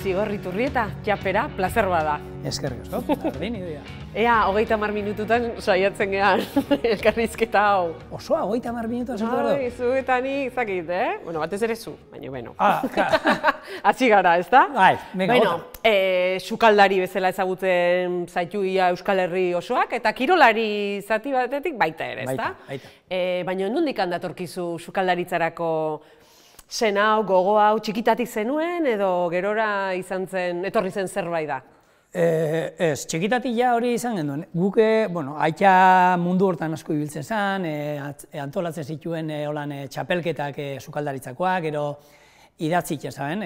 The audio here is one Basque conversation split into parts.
Txigor Iturrieta, txapera, plazer bada. Eskerrik asko, berdin idea. Ea, 30 minututan saiatzen gehan elkarrizketa hau. Osoa, 30 minututan zaitu behar du? Zu eta ni izakit, Bueno, batez ere zu, baina, bueno. Atxi gara, ez da? Bai, venga, bueno, sukaldari bezala ezagutzen zaitu ia Euskal Herri osoak, eta kirolari zati batetik baita ere, ez da? Baita. Baina, nondik handatorkizu sukaldaritzarako zen hau, gogo hau, txikitatik zenuen, edo gerora etorri zen zerbait da? Ez, txikitatik ja hori izan genuen. Guke, bueno, aita mundu hortan asko ibiltzen zen, antolatzen zituen txapelketak sukaldaritzakoak, gero idatzitzen zen,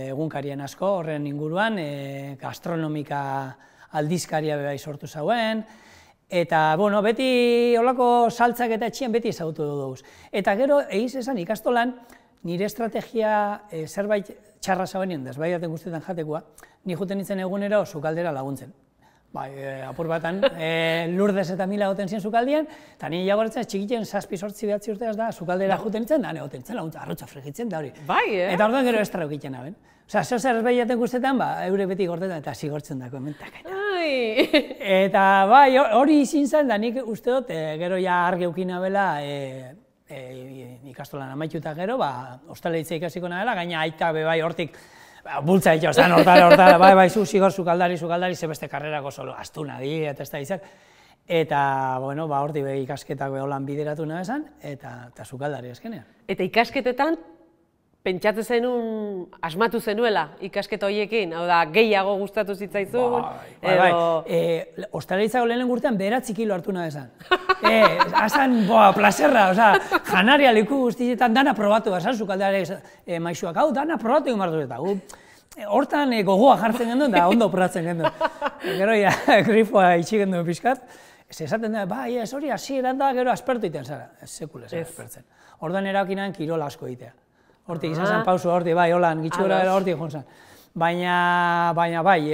egunkarien asko horren inguruan, gastronomika aldizkaria bai sortu zauen, eta, bueno, beti holako saltzak eta etxean beti ezagutu dugu. Eta gero, egiz esan ikastolan, nire estrategia zerbait txarra zabenien, desbaidaten guztietan jatekoa, ni juten nintzen egunero sukaldera laguntzen. Apur batan, Lurdes eta Mila goten ziren sukaldian, eta nire jagoratzen txikitzen 7-8 urteaz da sukaldera juten nintzen, da negoten zen laguntza, arrotza frigitzen, da hori. Eta orduan gero estra eukiten haben. Osea, zeo zer desbaidaten guztietan, eure beti gortetan eta zigortzen dako hemen taketa. Eta bai, hori izin zen, da nik uste dut, gero ja argi eukina bela, ikastolan amaituta gero, ostalaritza ikasiko nahela, gaina aita bai hortik bultza ditu, hortara, bai, zigor sukaldari, zebeste karrerako solo astuna di, eta ez da izak. Eta, bueno, hortik ikasketak holan bideratu nahi esan, eta sukaldari azkenean. Eta ikasketetan, pentsatzen zenun, asmatu zenuela ikasketa horiekin, hau da, gehiago gustatu zitzaizun, edo... Ostalaritzako lehenen urtean 9 kilo hartu nahi esan. Azan, plazerra, janaria liku guztietan dana probatu, esan sukaldeare maixuak, hau, dana probatu egin bardu eta. Hortan gogoa jartzen genduen, da ondo operatzen genduen. Gero, grifoa itxi genduen pixkat, esaten da, ez hori hasieran da, gero aspertu iten zara. Ez sekule zara aspertzen. Orduan erakinan kirola asko egitea. Hortik izan zen pausu, hortik, holan, gitxura hortik joan zen. Baina bai,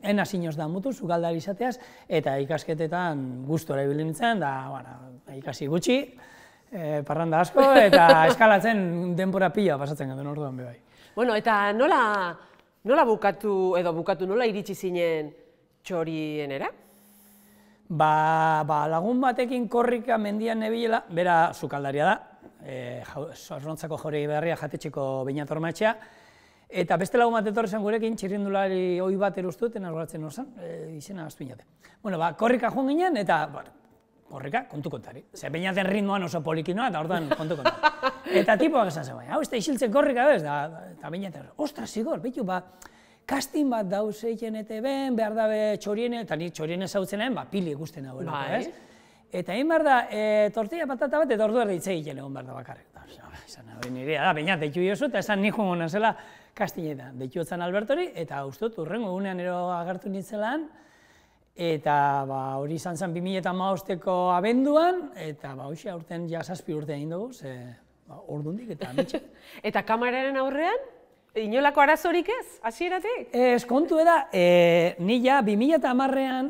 ena sinoz da mutu, sukaldari izateaz, eta ikasketetan gustora ibili nintzen, da, ikasi gutxi, parranda asko, eta eskalatzen denbora pila pasatzen genduen orduan bai. Bueno, eta nola bukatu, nola iritsi zinen Txorienera? Lagun batekin Korrika mendian nebilela, bera sukaldaria da, Zornontzako Jauregi Berria jatetxeko Beinatormatxea, eta beste lagun bat etorri zen gurekin, txirrindulari ohi bat eruztut, enargoratzen orzan, izena aztu inate. Bueno, Korrika joan ginen, eta Korrika kontu kontari. Ze Beinaten ritmoan oso polikinoa, eta orduan kontu kontari. Eta tipoak esan zen, hau ez da isiltzen Korrika bez, eta Beinaten, ostras, zigor, behitu, kastin bat dauz eiken ETB-en, behar dabe Txoriene, eta nik Txoriene zautzenen, pili ikusten hau erako, ez? Eta egin behar da, tortilla patata bat, eta ordu erdi hitz egiten egon behar da bakarrik. Izan, nirea da, baina deitu jozu, eta esan nihon gona zela kastinetan. Deitu otzan Albertori, eta ustot, urrengo egunean ero agertu nintzelan, eta hori izan zen 2015ko abenduan, eta hoxe aurten ja 7 urte egin dugu, ze ordundik eta amitxe. Eta kameraren aurrean? Inolako arazorik ez, hasieratik? Ez, kontu da, ni ja 2010an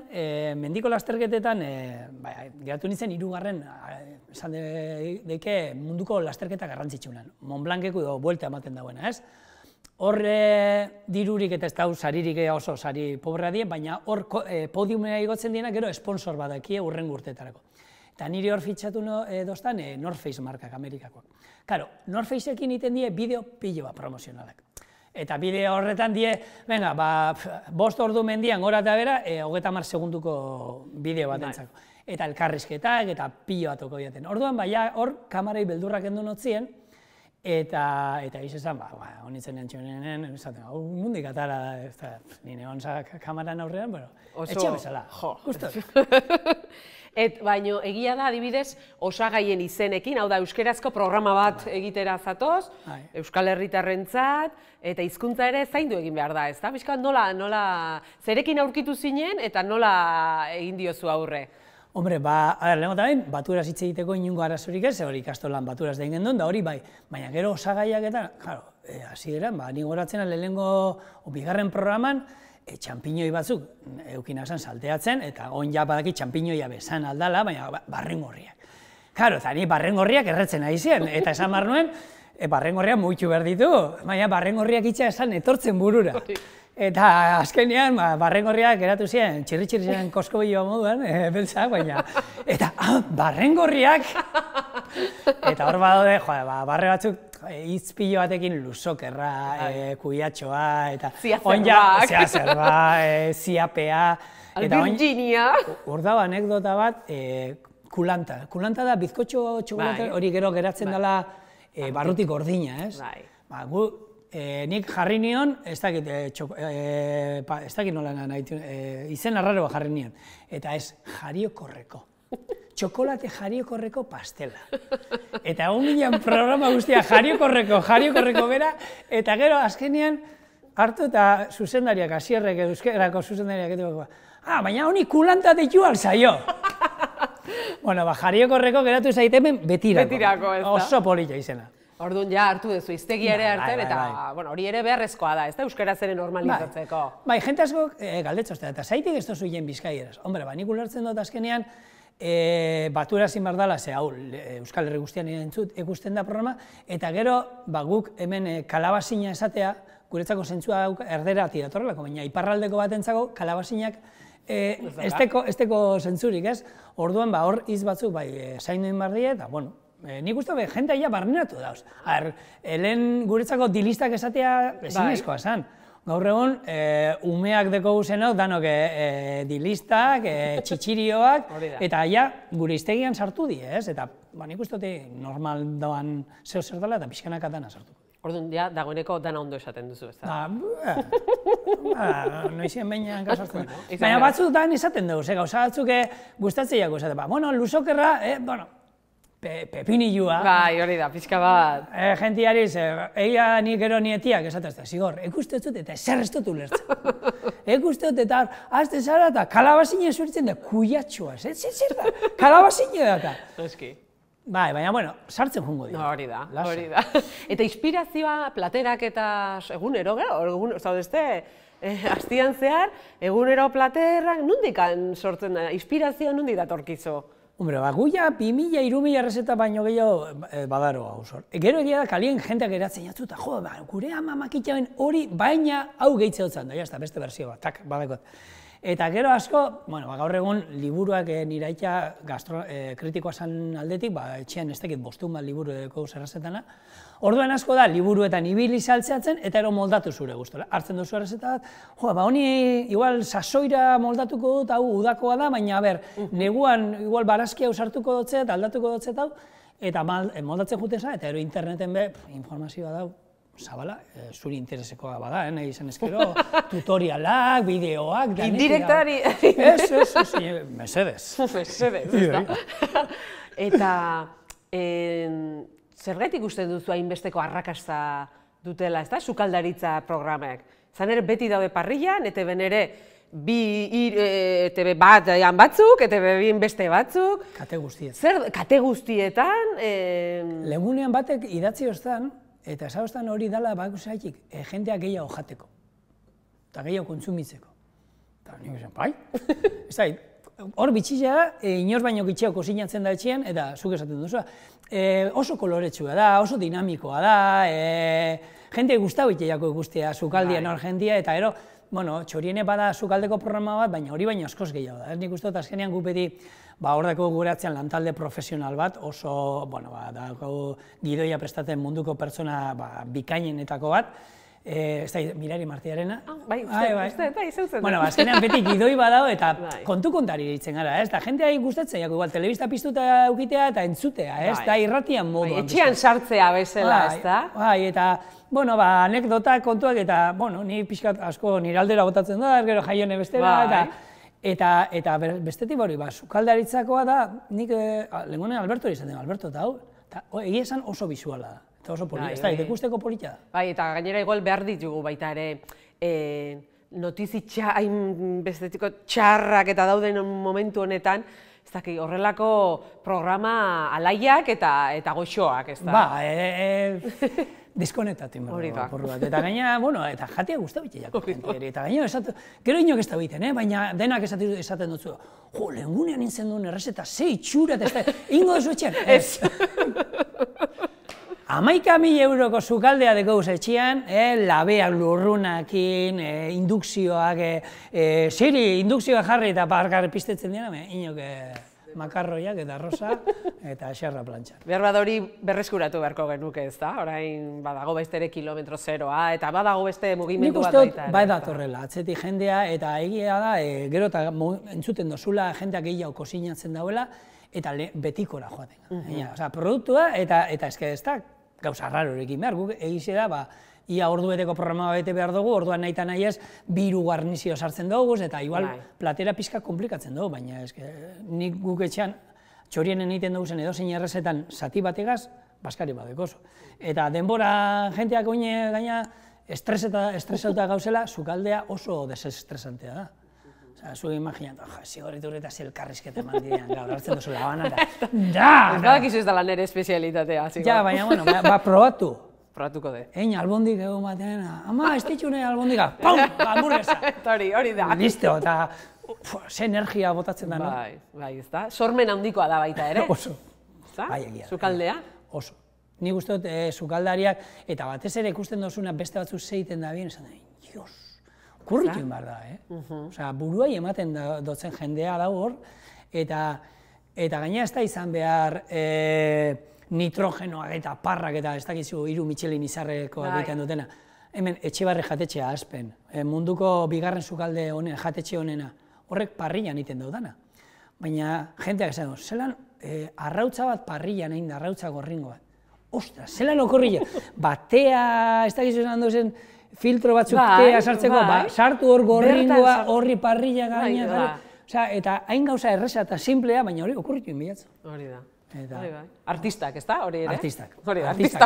mendiko lasterketetan, geratu nintzen 3. Esan deke munduko lasterketa garrantzitsunan. Montblanceko edo buelta ematen dagoena, ez? Hor dirurik eta ez da saririk oso sari pobrea die, baina hor podiumea igotzen diena gero sponsor badakie urrengo urteetarako. Eta niri hor fitxatu doztan North Face markak Amerikakoak. Karo, North Faceekin iten die bideo pilo bat promozionalak. Eta bideo horretan die, venga, 5 ordu mendian gora eta bera, 30 segunduko bideo bat entzako. Eta elkarrizketak eta pilo bat oko diaten. Orduan, hor kamarei beldurrak endu notzien, eta izan, honitzen entxonenen, esaten, mundik atara, nire onzak kamaran aurrean, etxe bezala, justo. Baina egia da, adibidez, osagaien izenekin, hau da, euskerazko programa bat egitera zatoz, Euskal Herritarrentzat, eta hizkuntza ere zaindu egin behar da, ez da? Bizkat nola, zerekin aurkitu zinen, eta nola egin diozu aurre? Hombre, lehenko eta behin, baturaz hitz egiteko inungo arazorik ez, hori ikastolan baturaz da ingen duen, da hori bai, baina gero osagaiak eta, claro, hasi eran, ni goratzen lehenengo bigarren programan, txampiñoi batzuk eukina zen salteatzen, eta on ja badaki txampiñoia bezan aldala, baina barrengorriak. Karo, eta ni barrengorriak erretzen ari ziren, eta esan behar nuen, barrengorriak mugitu behar ditu, baina barrengorriak itxa esan etortzen burura. Eta azkenean, barrengorriak geratu ziren, txirri-txirri ziren koskobilloa moduan, beltzak, baina... Eta, barrengorriak! Eta hor badaude, barre batzuk, hitzpilo batekin luzokerra, kuiatxoa, eta... Ziazerba, ziapea... Virginia! Hor dago anekdota bat, kulanta. Kulanta da, bizkotxo txokolate, hori gero geratzen dela barrutik gordina, ez? Nik jarri nion, ez dakit nola nahi, izen arraroa jarri nion. Eta ez, jariokorreko. Txokolate jariokorreko pastela. Eta egun ginen programa guztia jariokorreko bera, eta gero azkenean hartu eta zuzendariak, Asierrek euskerako zuzendariak, baina honi kulanta deitu alzaio. Bueno, jariokorreko geratu zaitemen betirako. Oso polita izena. Orduan ja hartu duzu, iztegi ere hartzen, eta hori ere beharrezkoa da, ez da euskaraz ere normalizatzeko. Bai, jente asko galdetzoztea, eta zaitik ez tozu hien bizkaieraz. Hombre, nik ulertzen dut azkenean, batura ezin behar dela, ze hau, Euskal Herri guztian ikusten da programa, eta gero, guk hemen kalabazina esatea, guretzako zentzua erdera tiratorrelako, baina iparraldeko batentzako kalabazinak esteko zentzurik, ez? Orduan, hor hitz batzuk, zainduin behar die, eta, bueno, nik uste jente aia barneratu dauz. Helen guretzako dilistak esatea ezinezkoa zan. Gaur egun, umeak deko guzenok, danok dilistak, txitxirioak, eta aia gure iztegian sartu di, ez? Eta nik uste normal doan zeo zer dela eta pixkanak dana sartu. Orduan, dagoeneko dana ondo esaten duzu, ez da? Noizien behinean kasartzen. Baina batzutan esaten dugu, gauza batzuk gustatzeiako esaten. Bueno, luzokerra, pepinilua. Bai, hori da, pixka bat. Gentiari, egia nik gero nietiak esatazte, zigor, ekustetzut eta ezer ez dut ulertzen. Ekustetzut eta azte zara eta kalabazine zuritzen da kuiatxoa, zer da, kalabazine da. Eski. Bai, baina, bueno, sartzen jungo dira. Hori da, hori da. Eta inspirazioa, platerak eta egunero, zaudezte, hastian zehar, egunero platerrak, nondikan sortzen da, inspirazioa nondi datorkizu? Hombre, guia 2000-3000 errezeta baino gehiago badaro hau zor. Gero egia da kalien jenteak eratzen jatzuta, gure ama makitxaben hori, baina hau gehitzea dutzen da, jazta, beste berzio bat, tak, badakot. Eta gero asko, gaur egun liburuak niraita kritikoa zan aldetik, etxean ez dakit 500 bat liburu edeko zerrazetana. Orduan asko da, liburuetan ibili saltzeatzen eta ero moldatu zure guztora. Hartzen duzu errezeta bat, honi igual sasoira moldatuko dut, hau udakoa da, baina neguan igual barazkia usartuko dutzet, aldatuko dutzet hau, eta moldatzen juten za, eta ero interneten informazioa dau. Zabala, zuri interesekoa bada, nahi izan ezkero, tutorialak, bideoak... Indirektari! Ez, mesedez. Mesedez, ez da. Eta, zergatik uste duzu hainbesteko arrakasta dutela, ez da, sukaldaritza programak? Zan ere beti daude parrillan, eta ben ere ETV bat batzuk, ETV bien beste batzuk... Kate guztietan. Zer, kate guztietan... Legunean batek idatzi hoztan, eta zauztan hori dala bakuzatik, jendeak gehiago jateko, eta gehiago kontsumitzeko. Eta nik esan, bai? Ez da, hor bitxizea, inor baino gitxeo kozinatzen da etxean, eta zuk esaten duzu, oso koloretsua da, oso dinamikoa da, jende guztabiteiako ikustea, sukaldian hor jendia, eta ero, txoriene bada sukaldeko programa bat, baina hori baino askoz gehiago da. Nik uste dut azkenean gupeti, hordeko gureatzean lantalde profesional bat, oso, gidoia prestatzen munduko pertsona bikainenetako bat, ez da, Mirari Martiarena. Bai, uste, zeutzen. Azkenean beti gidoi badao eta kontu-kontari ditzen gara, ez da, jendeai gustatzen, igual, telebista piztuta eukitea eta entzutea, ez da, irratian moduan. Etxean sartzea bezala, ez da? Bai, eta, anekdotak kontuak eta, ni pixkat asko nire aldera botatzen da, gero jaione bestera, eta bestetik hori, sukaldaritzakoa da, nik lehengunen Alberto izaten, Alberto eta hau, egia esan oso bizuala da. Eta oso polita, ez da, ikusteko polita da. Bai, eta gainera igual behar ditugu baita ere, notizitza bestetiko txarrak eta dauden momentu honetan, ez daki, horrelako programa alaiak eta goxoak, ez da? Ba, deskonektatu inberda, porru bat. Eta gaina, eta jatea guztu biteiako jenteari. Eta gaina, gero inok ez da biten, baina denak esaten dutzu, lehengunean nintzen duen errezeta, ze itxura, eta ingo duzu etxean. Ez. 11.000 euroko sukaldea deko etxean, labeak lurrunakin, indukzioak, indukzioak jarri eta parkar pistetzen dira, inok makarroiak eta arroza eta xerra plantxan. Behar bada hori berreskuratu beharko genuke, ez da? Orain badago beste ere kilometro zeroa, eta badago beste mugimendu bat baita. Nik uste bai datorrela, atzetik jendea, eta egia da, gero eta entzuten dozula, jendeak gehiago kozinatzen dauela, eta betikora joaten. Osa, produktua, eta eske ez da gauza rarorekin behar, guk egize da, ia ordu beteko programa bete behar dugu, orduan nahi eta nahi ez, 2 garnizio sartzen dugu, eta igual platera pixka komplikatzen dugu, baina nik guk etxean txorienen egiten dugu zen edozein errezetan zati bategaz, baskari badekoso. Eta denbora jenteak oine gaina estresauta gauzela, sukaldea oso desestresantea da. Osa, zuek imaginatu, zigorritu eta zelkarrizketa eman didean, gaur hartzen duzu labana, eta Ez badakizu ez da lan ere espezialitatea, zigor. Ja, baina, bueno, probatu. Probatuko de. Ein albondik egon batean, ama, ez ditxune albondika, pum, hamburguesa. Hori da. Listo, eta ze energia botatzen da, no? Bai, ez da. Sormen handikoa da baita ere. Oso. Bai, egia. Sukaldea? Oso. Nik uste dut sukaldariak, eta batez ere ikusten dozuna beste batzu zeiten da bien, esan da, Dios, kurritu inbar da, Osea, buruai ematen dotzen jendea da hor, eta gaina ez da izan behar nitrogenoak eta parrak eta ez dakizu 3 Michelin izarreko egiten dutena. Hemen Etxebarri jatetxea Aspen, munduko 2. sukalde jatetxe honena, horrek parrillan egiten daudana. Baina jenteak esan du, zelan arrautza bat parrillan egin da, arrautza gorringo bat. Ostras, zelan okorri batea, ez dakizu esan duzen, filtro batzuk tea sartzeko, sartu hor gorringoa, horri parrilla gaina, eta hain gauza erreza eta simplea, baina hori okurritu inbilatzen. Hori da. Artistak, ez da, hori ere? Artistak. Hori da, artistak,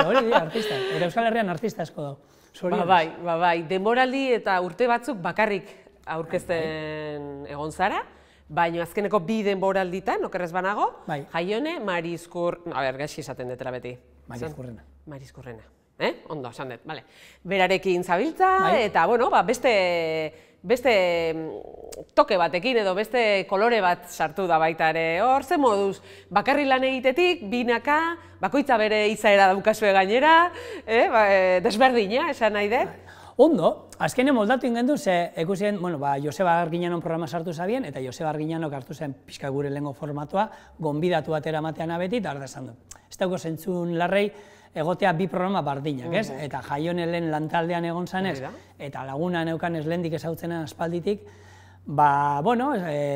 hori dira, artistak. Eta Euskal Herrian artista asko dago. Bai, denboraldi eta urte batzuk bakarrik aurkezten egon zara, baina azkeneko 2 denboralditan, okerrez banago, Jaione, Marizkur, gaixi esaten detela beti. Marizkurrena. Marizkurrena. Ondo, esan dut, bale. Berarekin zabiltza, eta, bueno, beste toke batekin edo beste kolore bat sartu da baita ere. Hor, ze moduz, bakarri lan egitetik, binaka, bakoitza bere izaera daukazue gainera, desberdina, esan nahi dut. Ondo, azkenen moldatu ingendu, ze ekusien, Joseba Argiñanon programa sartu zabien, eta Joseba Argiñanok hartu zen pixka gure lehengo formatua, gonbidatu batera matean abeti, eta arda esan du. Ez dauko zentzun larrei, egotea 2 programa bardinak, ez? Eta Jaione lehen lantaldean egon zanez, eta laguna neukan ez lehendik ezautzenen aspalditik,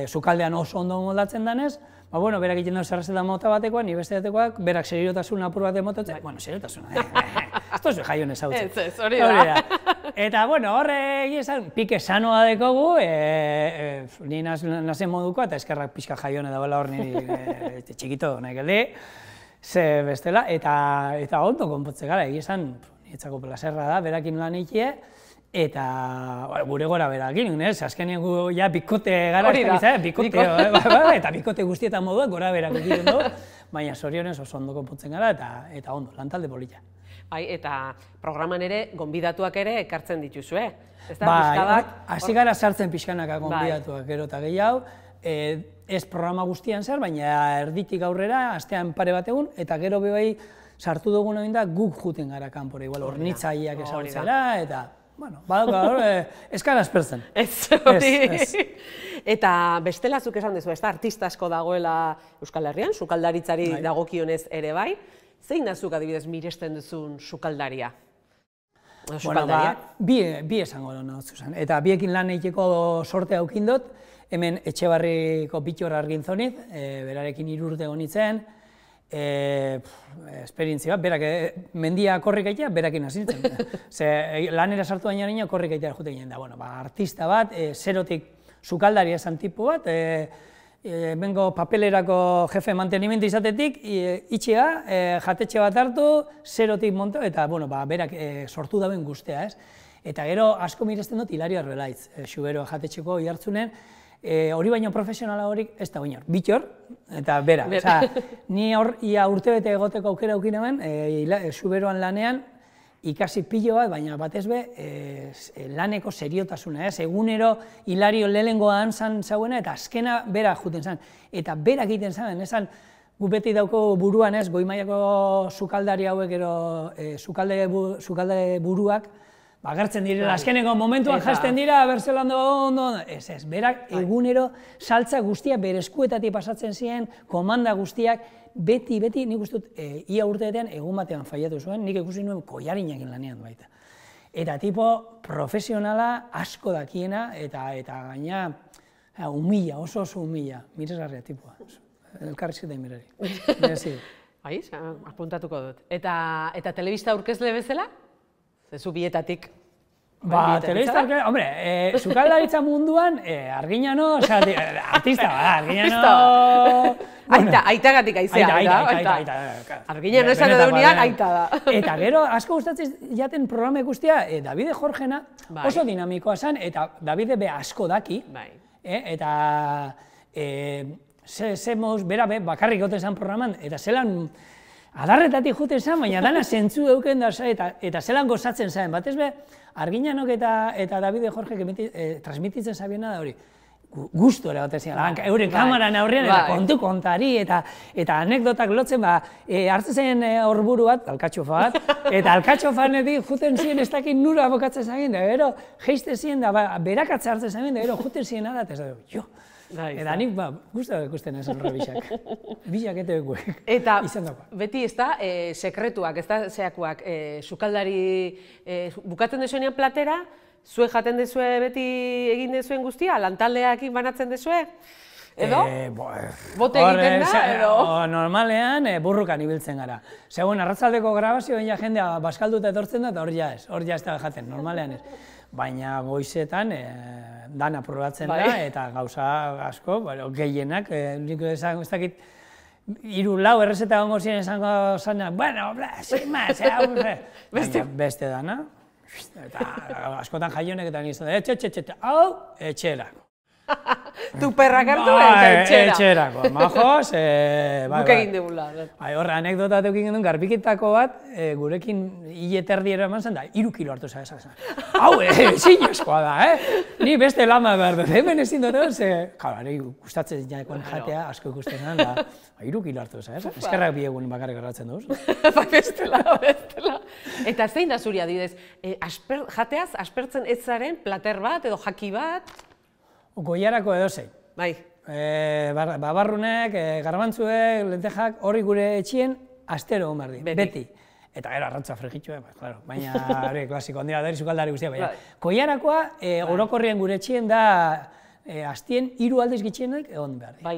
sukaldean oso ondo moldatzen danez, berak egiten dut zerrezeta mota batekoa, ni beste batekoak, berak seriotasun apur bat emototzen, seriotasuna, ez tozu Jaione ezautzen. Ez, hori da. Eta, horre egizan, pike sanoa dekogu, ni nazen moduko, eta eskerrak pixka Jaione dagoela hor niri txikito nahi geldi, ze bestela, eta ondo konpotze gara, egizan, nietzako plazerra da, berakin lan egitea, eta gure gora berakin, azkenean gu ja bikote gara, eta bikote guztietan moduak gora berak egiten du, baina zorionez oso ondo konpotzen gara, eta ondo, lantalde polita. Bai, eta programan ere, gonbidatuak ere ekartzen dituzue. Bai, hasi gara sartzen pixkanaka gonbidatuak gero eta gehiago, ez programa guztian zer, baina erditik aurrera, astean pare bat egun, eta gero bebai sartu dugun egin da guk juten gara kanpora, igual hornitzaileak ezagutzera, eta, ez gara aspertzen. Ez, hori. Eta bestelazuk esan dezu, ez da, artista asko dagoela Euskal Herrian, sukaldaritzari dagokionez ere bai, zein da zuk adibidez miresten duzun sukaldaria? Bi esango dut zuzan, eta biekin lan egiteko sorte haukindot, hemen Etxebarriko Bittor Argintzoniz, berarekin 3 urte honitzen, esperientzia bat, berak mendia korrik aitea, berakin hasi nintzen. Ze lanera sartu baina nina korrik aitea jute ginen da, artista bat, zerotik sukaldari esan tipu bat, bengo papelerako jefe mantenimentu izatetik, itxea, jatetxe bat hartu, zerotik monto, eta berak sortu dauen guztea, ez? Eta gero asko miresten dut Hilario Arbelaitz, Xubero jatetxeko ihartzunen, hori baino profesionala horik ez da oinor, Bittor, eta bera. Ni hor ia urtebete egoteko aukera aukin hemen, Xuberoan lanean, ikasi pilo bat, baina batez be, laneko seriotasuna, egunero Hilario lehengoa antzan zauena, eta azkena bera juten zen. Eta berak egiten zen, esan, gu beti dauko buruan ez, goi mailako sukaldari hauek ero sukalde buruak, agertzen direla, azkeneko momentuan jasten dira, berzelan ondo, ez, berak egunero saltza guztiak bere eskuetatik pasatzen ziren, komanda guztiak, beti, nik uste dut, ia urteetan egun batean faiatu zuen, nik ikusi nuen koiarinakin lanean baita. Eta tipo profesionala asko dakiena, eta gaina humila, oso humila, miresgarria tipua. Elkarrizketa inberari. Bai, apuntatuko dut. Eta telebista aurkezle bezala? Zezu bietatik. Ba, telebista aurkezle, hombre, sukaldaritza munduan, Arginano, artista bada, Arginano... Aitagatik aizea, Aita. Arginano esan edunean, aita da. Eta gero, asko gustatzen jaten programa ikustea, Davide Jorgena oso dinamikoa zen, eta Davide be asko daki, eta bera bakarrik gote zen programan, eta zelan adarretatik juten zen, baina dana zentzu euken da eta zelan gozatzen zen. Batez be, Arginanok eta Davide Jorge transmititzen zabiena da hori. Gustora gote zian, euren kamaran aurrean, eta kontari, eta anekdotak lotzen, hartzen zen horburu bat, alkatxofa bat, eta alkatxofanetik juten ziren ez dakit nura abokatzen zagen, da gero geizte ziren, da berakatza hartzen zagen, da gero juten ziren adat, ez da, jo. Eta nik, guztatak ikusten esan horra bixak. Bixak eta bekuek. Eta beti ez da, sekretuak, ez da, zeakuak, sukaldari bukatzen dezuenean platera, zue jaten dezue beti egin dezuen guztia, lantaldeakin banatzen dezue? Edo? Bote egiten da, edo? Normalean, burrukan ibiltzen gara. Segun, arratzaldeko grabazioen ja jendea baskalduta etortzen da, eta hor ja ez da jaten, normalean ez. Baina goizetan dana probatzen da, eta gauza asko, gehienak, nik ez dakit, 3-4 errezeta gongo ziren esango zanak, bueno, sin más, beste dana, eta askotan jaionek eta nizan, hau, etxerako. Tuperrak hartu eta etxera. Etxerako, majos. Guk egin dugula. Horra, anekdota eukin genuen, garbiketako bat, gurekin hile terdiera eman zen da, 3 kilo hartu zara. Hau, zinezkoa da, Ni beste lama behar dut, hemen ezin dut, Kala, gustatzen jakoan jatea, asko ikusten zen, da, 3 kilo hartu zara. Eskerrak bi egun bakarrik garratzen duz. Bestela. Eta zein da zuri adibidez, jateaz, aspertzen ez zaren plater bat edo jaki bat? Goiarako edozein. Bai. Babarrunek, garbantzuek, lentejak, horri gure etxien, astero hon behar di, beti. Eta gero arrantza fregitxue, baina hori klasiko, ondira dari sukaldari guztia, baina. Goiarakoa, orokorrien gure etxien da, astien 3 aldiz gitxienek egon behar di. Bai,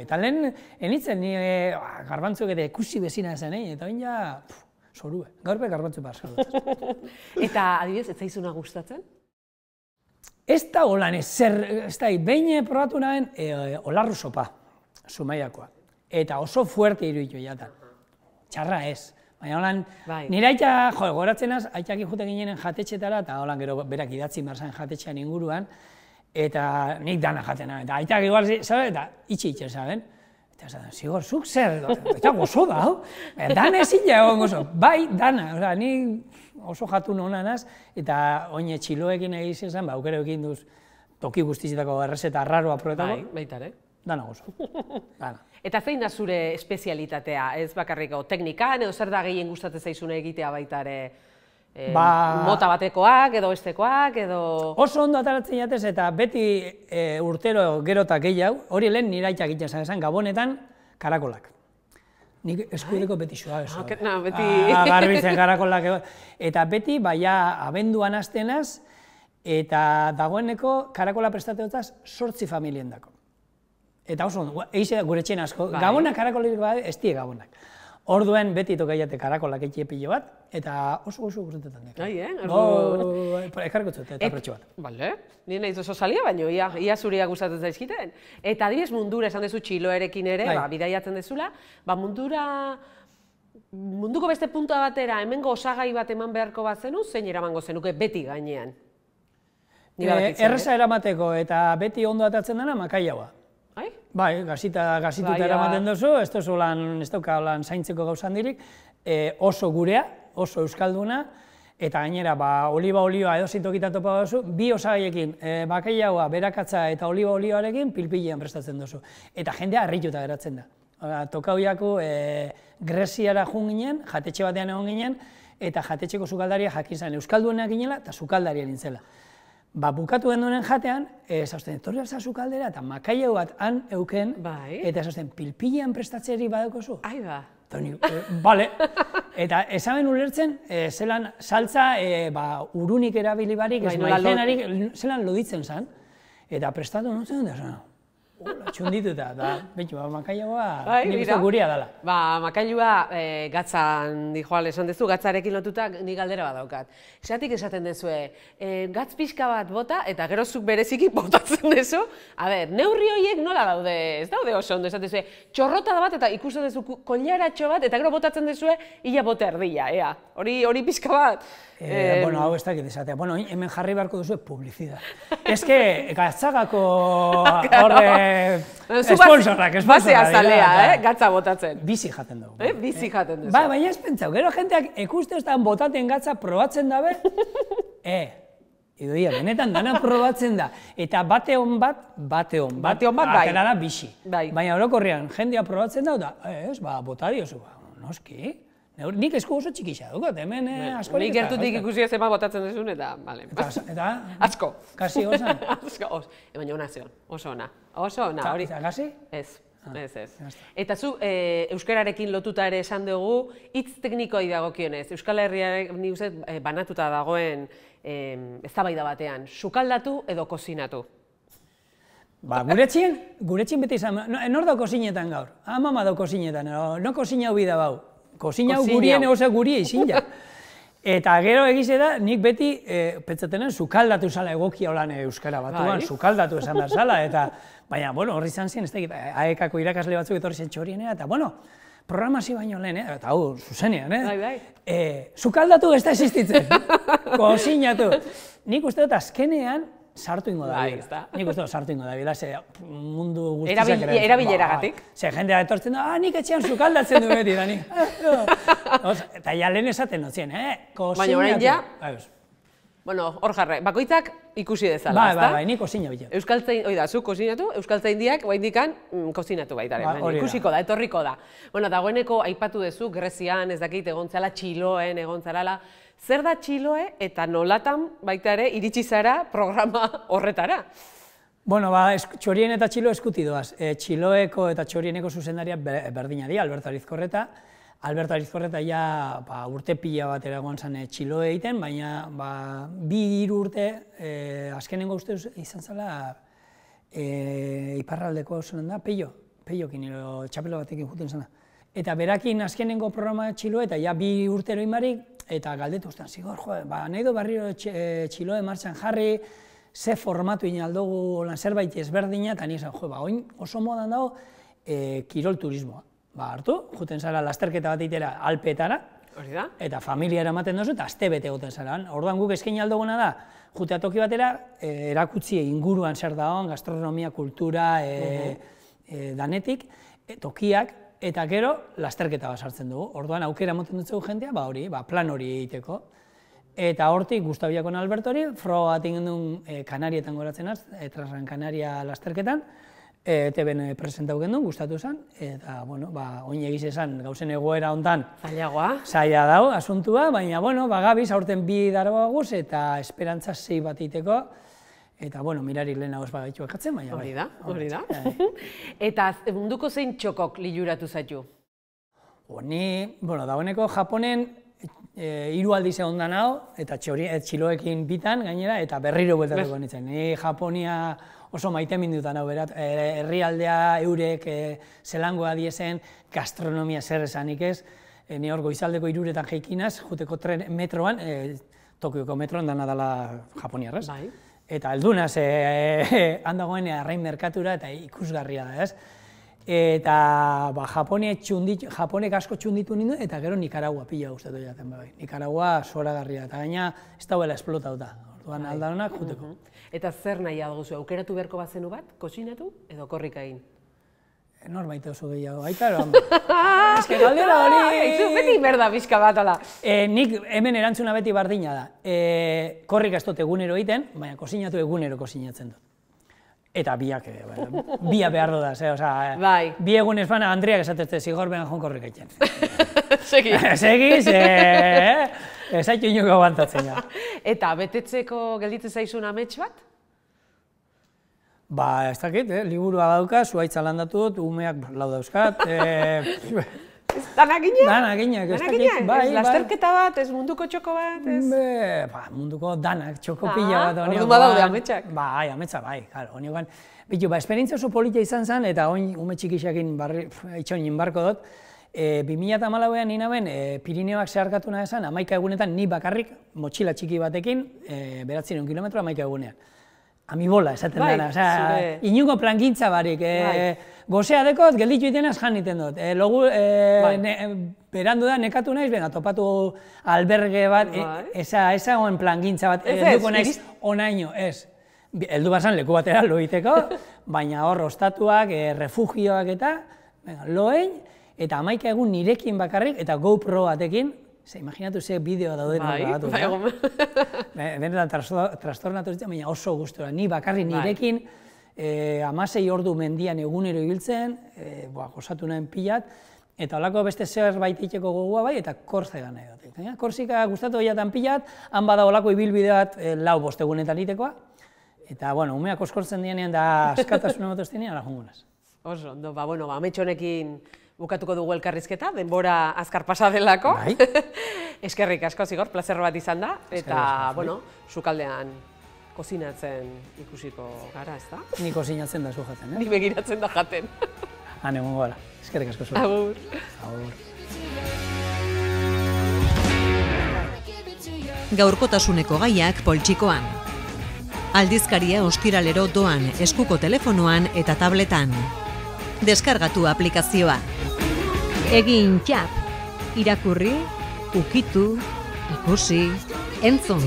Eta lehen, enitzen, garbantzuek eta ikusi bezina zen, eta baina ja, zorue, gaurpe garbantzu behar saldu. Eta adibidez, ez zaizuna gustatzen? Ez da holan ez da, behin probatu nahen olarru sopa, Zumaiakoa. Eta oso fuerte iruditu jatan. Txarra ez. Baina holan, nire aita, goratzen az, aitak jute ginen jatetxetara, eta holan gero berak idatzi marzan jatetxean inguruan, eta nik dana jatena. Eta aitak igual, zabe, eta itxe, zaben? Eta zaten, zigor, zuk zer, eta gozo da, hau? Dana ezin egon gozo, bai, dana, nik oso jatun honanaz, eta oine txiloekin egiz zen, aukero ekin duz toki guztizitako errezeta arraroa proetako. Bai, baitare. Dana gozo, dana. Eta zein da zure espezialitatea, ez bakarriko teknikan, edo zer da gehien gustatzen zaizune egitea baitare? Mota batekoak, edo bestekoak, edo... Oso ondo ataratzen jatez, eta beti urtero gero eta gehiago, hori lehen nire aitak egiten zen, Gabonetan karakolak. Nik eskuideko beti soa eso. Garbitzen karakolak. Eta beti, baina abenduan hastenaz, eta dagoeneko karakola prestateotaz 8 familien dako. Eta oso ondo, eixe gure txen asko. Gabonak karakolik bade, ez die gabonak. Orduen beti toka jate karakolak etxe pilo bat, eta oso gustetan dek. Ekarriko zut, eta pretxo bat. Bale, nire nahiz oso salia, baina ia zuria gustatzen zaizkiten. Eta adibidez mundura esan dezu txiloerekin ere, bidaiatzen dezula, munduko beste punta batera, hemengo osagai bat eman beharko bat zenu, zein eramango zenuke beti gainean? Erreza eramateko eta beti ondo atatzen dena makaiaua. Bai, gazituta eramaten duzu, ez dauka lan zaintzeko gauzan dirik, oso gurea, oso euskalduna, eta gainera, oliba olioa edo zintokita topa duzu, bi osagaiekin, bakaiaua, berakatza eta oliba olioarekin pilpilean prestatzen duzu. Eta jendea harrituta geratzen da. tokau jaku Greziara joan ginen, jatetxe batean egon ginen, eta jatetxeko sukaldaria jakin zen euskalduenak ginela eta sukaldaria nintzela. Bukatu genduenen jatean, zausten, etorri alza sukaldera eta makailau bat han euken, eta zausten, pilpilean prestatzeri badaukozu? Ai ba. Bale, eta esaben ulertzen, zelan saltza urunik erabili barik, ez maizenarik, zelan loditzen zen, eta prestatu nintzen dut, txundituta, eta betu, makailagoa nik uste guria dela. Makailua gatzan dijoal esan dezu, gatzarekin lotuta nik galdera badaukat. Esatik esaten dezue, gatz pixka bat bota eta gero zuk bereziki botatzen dezu. A ber, neurri horiek nola daude, ez daude oso ondo esaten dezue, txorrota da bat eta ikusten dezu kollaratxo bat eta gero botatzen dezue ila bote erdia, ea. Hori pixka bat. Bueno, hau ez dakit esatea. Bueno, hemen jarri beharko duzu publizidad. Ez que gatzagako horre esponsorrak. Bazea zalea, gatza botatzen. Bizi jaten dugu. Bizi jaten duzu. Baina ez pentsau, gero jenteak ikusteoztan botaten gatza probatzen dabe, idoia, benetan dana probatzen da. Eta bate hon bat, atera da bizi. Baina orokorrean, jendea probatzen da, ez, bota diozu, noski. Nik esku oso txikisa dukot, hemen askorik. Nik gertutik ikusi zema botatzen duzun, eta, bale. Eta? Asko. Kasi osan? Asko, baina ona zion, oso ona. Oso ona, hori. Eta kasi? Ez. Eta zu, euskararekin lotuta ere esan dugu, hitz teknikoi dagokionez, Euskal Herriaren nik uste banatuta dagoen eztabaida batean, sukaldatu edo kozinatu? Guretxien beti izan, nor da kozinetan gaur? Mama da kozinetan, no kozinau bida bau. Kozinau gurien oso guria izin ja. Eta gero egize da, nik beti pentsatenen sukaldatu zala egokia holan euskara batuan, sukaldatu esan behar zala, eta baina, bueno, horri izan zen, ez da, AEK-ko irakasle batzuk etorri zen txorienera, eta, bueno, programazio baino lehen, eta hau, zuzenean, sukaldatu ez da existitzen, kozinatu. Nik uste dut azkenean, sartu ingo da bila. Nik uste dut sartu ingo da bila, ze mundu guztizak erabileragatik. Ze jendea etortzen da, nik etxean sukaldatzen du beti, da nik. Eta ja lehen esaten notzien, kozinatu. Baina orain ja, bueno, hor jarre, bakoitzak ikusi dezala, ezta? Bai, nik kozina bila. Euskaltzain, oida, zu kozinatu, euskaltzaindiak oaindikan kozinatu baitaren, ikusiko da, etorriko da. Bueno, dagoeneko aipatu dezu, Grezian, ez dakit, egontzala, Txiloen egontzala, zer da Txiloe eta nolatan baita ere iritsi zara programa horretara? Bueno, Txorien eta Txilo eskuti doaz. Txiloeko eta Txorieneko zuzendaria berdina di, Alberto Arizkorreta. Alberto Arizkorreta ja urte pila bat eragoan zen Txiloe egiten, baina 2-3 urte azkenengo uste izan zela iparraldeko zelen da, Peiokin, txapelo batekin juten zena. Eta berakin azkenengo programa Txiloe eta ja 2 urtero imarik, eta galdetu ustean, zigor, nahi du barriro Txiloe martxan jarri, ze formatu inaldugu zerbait ezberdina, eta nizan, oin oso modan dago kirol turismoa. Hartu, juten zara lasterketa bat itera Alpeetara, eta familia eramaten duzu, eta aste bete goten zara. Orduan guk eskaini alduguna da, jutea toki batera, erakutsi inguruan zer dagoen, gastronomia, kultura, danetik, tokiak, eta gero, lasterketa bat sartzen dugu. Orduan, aukera moten dutzegu jentea, plan hori egiteko. Eta hortik, Gustaviakon Albertori, froga bat egin duen Kanarietan goratzen az, Transgran Kanaria lasterketan, TVN presentau gendun, gustatu zen, eta, bueno, oin egiz esan, gauzen egoera hontan zaila dau, asuntua, baina, bueno, gabiz, aurten 2 daroa guz, eta esperantza 6 bat egiteko, eta, bueno, mirari lehen hau ez bagaitu ekatzen, baina bai. Hori da. Eta munduko zein txokok liluratu zaitu? Ni, bueno, dagoeneko Japonen 3 aldiz egon da nao, eta Txiloekin bitan gainera, eta berriro bueltatuko nintzen. Ni Japonia oso maite mindutan hau berat, herrialdea eurek zelangoa diezen, gastronomia zer esanik ez, ni hor goizaldeko 3etan jeikinaz, juteko metroan, Tokioko metroan dana dela Japoniarrez. Eta eldunaz, handagoen arrain merkatura eta ikusgarria da, ez? Eta Japonek asko txunditu nindu, eta gero Nikaragua pila guztatu jaten bai. Nikaragua zoragarria, eta gaina ez dauela esplotauta. Orduan aldaronak juteko. Eta zer nahi aduzu, aukeratu beharko bazenu bat, kozinatu edo korrika egin? Norbait oso gehiago, aitaro. Ez que galdera hori... Zu beti berda bizka bat, ala. Nik hemen erantzuna beti bardina da. Korrika ez dut egunero egiten, baina kozinatu egunero kozinatzen dut. Eta biak behar dudaz, bi egunez bana Andriak esatezte zigor behan jonkorrik egiten. Segi. Segiz, ezaitu inuko aguantatzen. Eta betetzeko gelditzen zaizun amets bat? Ba, ez dakit, liburua badauka, zuaitza landatu dut, umeak lau dauzkat. Danaginak? Danaginak, ez dakit, bai. Ez lasterketa bat, ez munduko txoko bat? Munduko danak, txoko pila bat. Orduan badaude ametsak? Bai, ametsa, bai, claro. Bitu, esperientzia oso politia izan zen, eta oin ume txikixakin itxonin barko dut. 2014an ninaben, Pirineoak zeharkatu nahi esan, 11 egunetan ni bakarrik, motxila txiki batekin, 900 kilometro 11 egunean. Amibola, esaten dara, inungo plangintza barik. Gozea dekot, gelditu itenaz jan iten dut. Berandu da, nekatu naiz, benga, topatu alberge bat, eza oen plangintza bat, duko naiz onaino, ez. Eldu bazan leku batera loiteko, baina hor ostatuak, refugioak eta, loein, eta 11 egun nirekin bakarrik, eta GoPro batekin, imaginatu ze bideoa dauden grabatu. Benetan trastornatu zitzen, baina oso gustora. Ni bakarrik nirekin, 16 ordu mendian egunero ibiltzen, gozatu nahen pilat, eta holako beste zerbait itxeko gogoa bai, eta Korsika nahi dut. Korsika gustatu gehiatan pilat, han bada holako ibilbide bat 4-5 egunetan itekoa, eta, bueno, umeak oskortzen dienean da askatasuna motoztinean, jungunaz. Oso, ondo, ametxonekin bukatuko dugu elkarrizketa, denbora azkar pasa delako. Eskerrik asko, Zigor, plazer bat izan da, eta, bueno, sukaldean kozinatzen ikusiko gara, ez da? Ni kozinatzen da zu jaten, Ni begiratzen da jaten. Han egon gara, eskerrik asko zu. Agur. Gaurkotasuneko gaiak poltsikoan. Aldizkaria ostiralero doan eskuko telefonoan eta tabletan. Deskargatu aplikazioa. Egin txap. Irakurri, ukitu, ikusi, entzun.